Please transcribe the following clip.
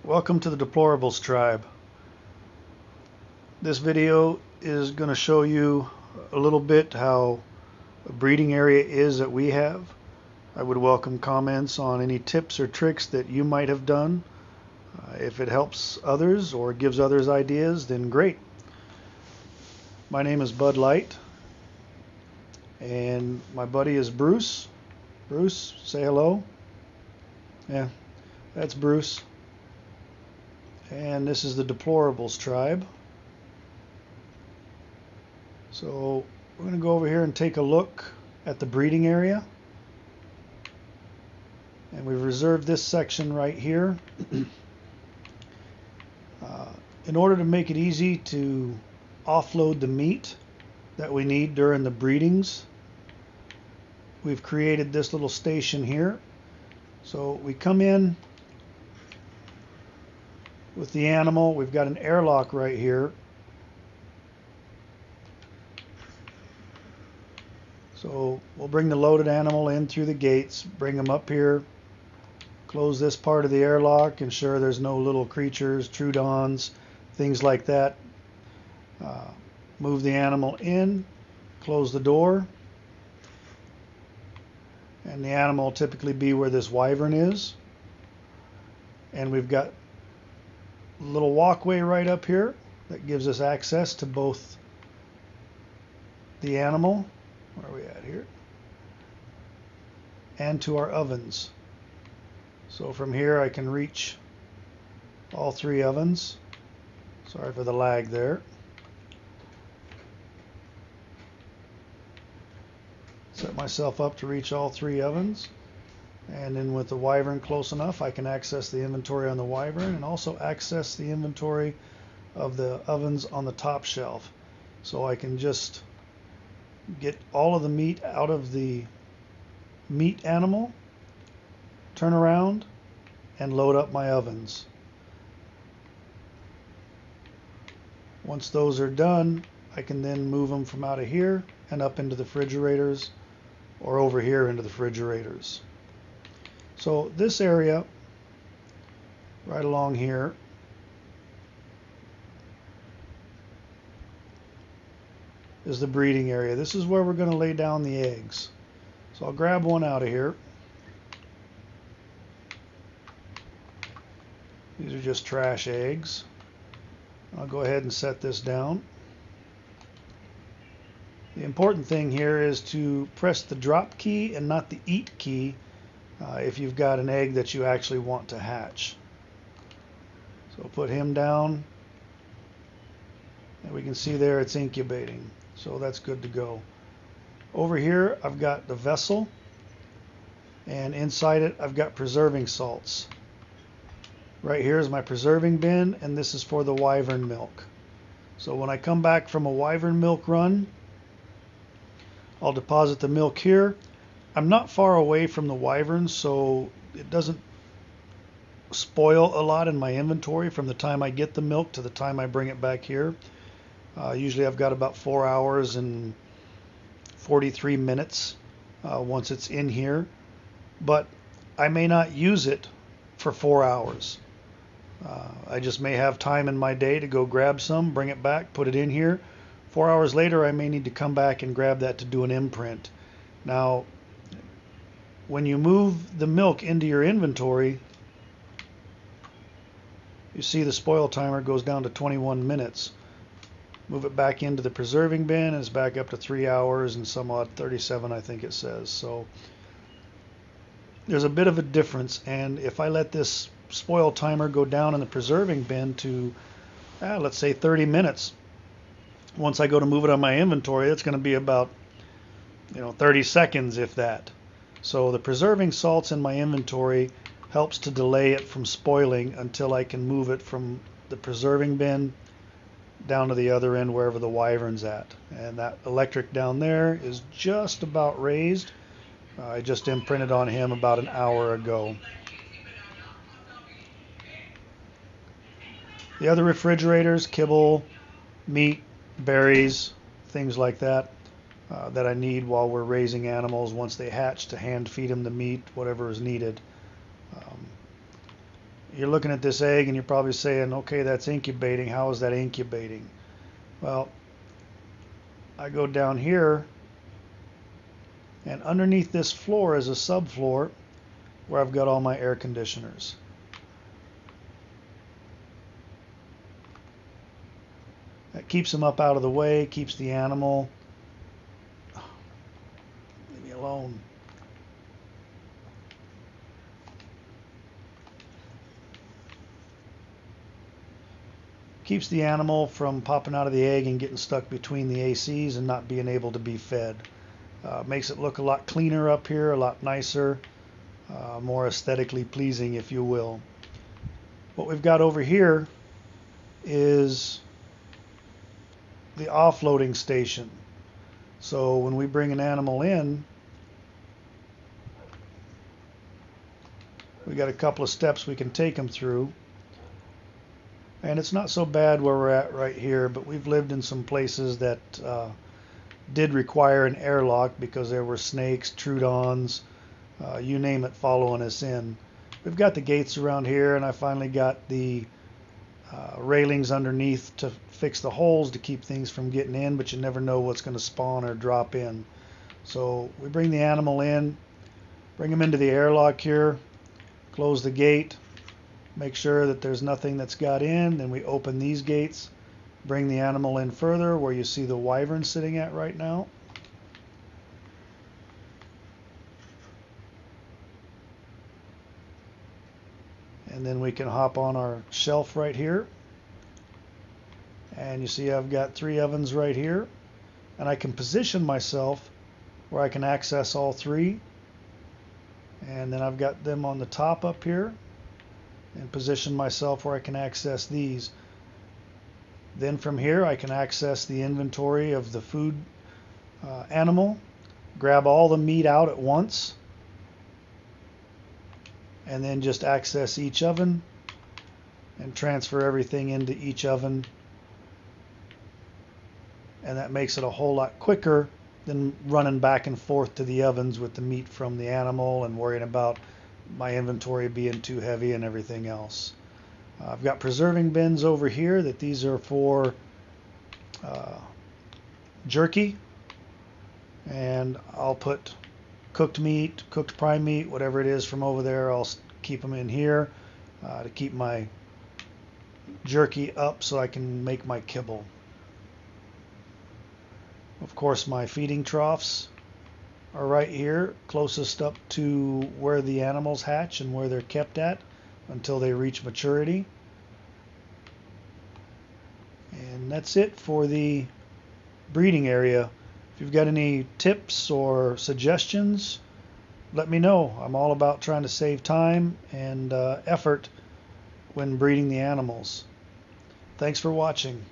Welcome to the Deplorables tribe. This video is going to show you a little bit how a breeding area is that we have. I would welcome comments on any tips or tricks that you might have done. If it helps others or gives others ideas, then great. My name is Bud Light, and my buddy is Bruce. Bruce, say hello. Yeah, that's Bruce. And this is the Deplorables tribe. So we're going to go over here and take a look at the breeding area. And we've reserved this section right here. In order to make it easy to offload the meat that we need during the breedings, we've created this little station here. So we come in with the animal. We've got an airlock right here. So we'll bring the loaded animal in through the gates, bring them up here, close this part of the airlock, ensure there's no little creatures, troodons, things like that. Move the animal in, close the door, and the animal will typically be where this wyvern is. And we've got a little walkway right up here that gives us access to both the animal, where are we at here, and to our ovens. So from here I can reach all three ovens. Sorry for the lag there. Set myself up to reach all three ovens. And then with the wyvern close enough, I can access the inventory on the wyvern and also access the inventory of the ovens on the top shelf. So I can just get all of the meat out of the meat animal, turn around, and load up my ovens. Once those are done, I can then move them from out of here and up into the refrigerators, or over here into the refrigerators. So this area right along here is the breeding area. This is where we're going to lay down the eggs. So I'll grab one out of here. These are just trash eggs. I'll go ahead and set this down. The important thing here is to press the drop key and not the eat key if you've got an egg that you actually want to hatch. So put him down, and we can see there it's incubating. So that's good to go. Over here I've got the vessel, and inside it I've got preserving salts. Right here is my preserving bin, and this is for the wyvern milk. So when I come back from a wyvern milk run, I'll deposit the milk here. I'm not far away from the wyverns, so it doesn't spoil a lot in my inventory from the time I get the milk to the time I bring it back here. Usually I've got about 4 hours and 43 minutes once it's in here, but I may not use it for 4 hours. I just may have time in my day to go grab some, bring it back, put it in here. 4 hours later I may need to come back and grab that to do an imprint. Now when you move the milk into your inventory, you see the spoil timer goes down to 21 minutes. Move it back into the preserving bin, and it's back up to 3 hours and some odd 37, I think it says. So there's a bit of a difference, and if I let this spoil timer go down in the preserving bin to let's say 30 minutes, once I go to move it on my inventory, it's going to be about 30 seconds, if that. So the preserving salts in my inventory helps to delay it from spoiling until I can move it from the preserving bin down to the other end wherever the wyvern's at. And that electric down there is just about raised. I just imprinted on him about an hour ago. The other refrigerators, kibble, meat, berries, things like that, that I need while we're raising animals once they hatch, to hand feed them the meat, whatever is needed. you're looking at this egg and you're probably saying, okay, that's incubating. How is that incubating? Well, I go down here, and underneath this floor is a subfloor where I've got all my air conditioners. That keeps them up out of the way, keeps the animal. Leave me alone. Keeps the animal from popping out of the egg and getting stuck between the ACs and not being able to be fed. Makes it look a lot cleaner up here, a lot nicer, more aesthetically pleasing, if you will. What we've got over here is the offloading station. So when we bring an animal in, we got a couple of steps we can take them through. And it's not so bad where we're at right here, but we've lived in some places that did require an airlock because there were snakes, trudons, you name it, following us in. We've got the gates around here, and I finally got the railings underneath to fix the holes to keep things from getting in, but you never know what's going to spawn or drop in. So we bring the animal in, bring him into the airlock here, close the gate, make sure that there's nothing that's got in, then we open these gates, bring the animal in further where you see the wyvern sitting at right now. And then we can hop on our shelf right here. And you see I've got 3 ovens right here. And I can position myself where I can access all 3. And then I've got them on the top up here. And position myself where I can access these. Then from here I can access the inventory of the food animal, grab all the meat out at once, and then just access each oven and transfer everything into each oven. And that makes it a whole lot quicker than running back and forth to the ovens with the meat from the animal and worrying about my inventory being too heavy and everything else. I've got preserving bins over here that these are for jerky, and I'll put cooked meat, cooked prime meat, whatever it is from over there. I'll keep them in here to keep my jerky up so I can make my kibble. Of course, my feeding troughs are right here, closest up to where the animals hatch and where they're kept at until they reach maturity. And that's it for the breeding area. If you've got any tips or suggestions, let me know. I'm all about trying to save time and effort when breeding the animals. Thanks for watching.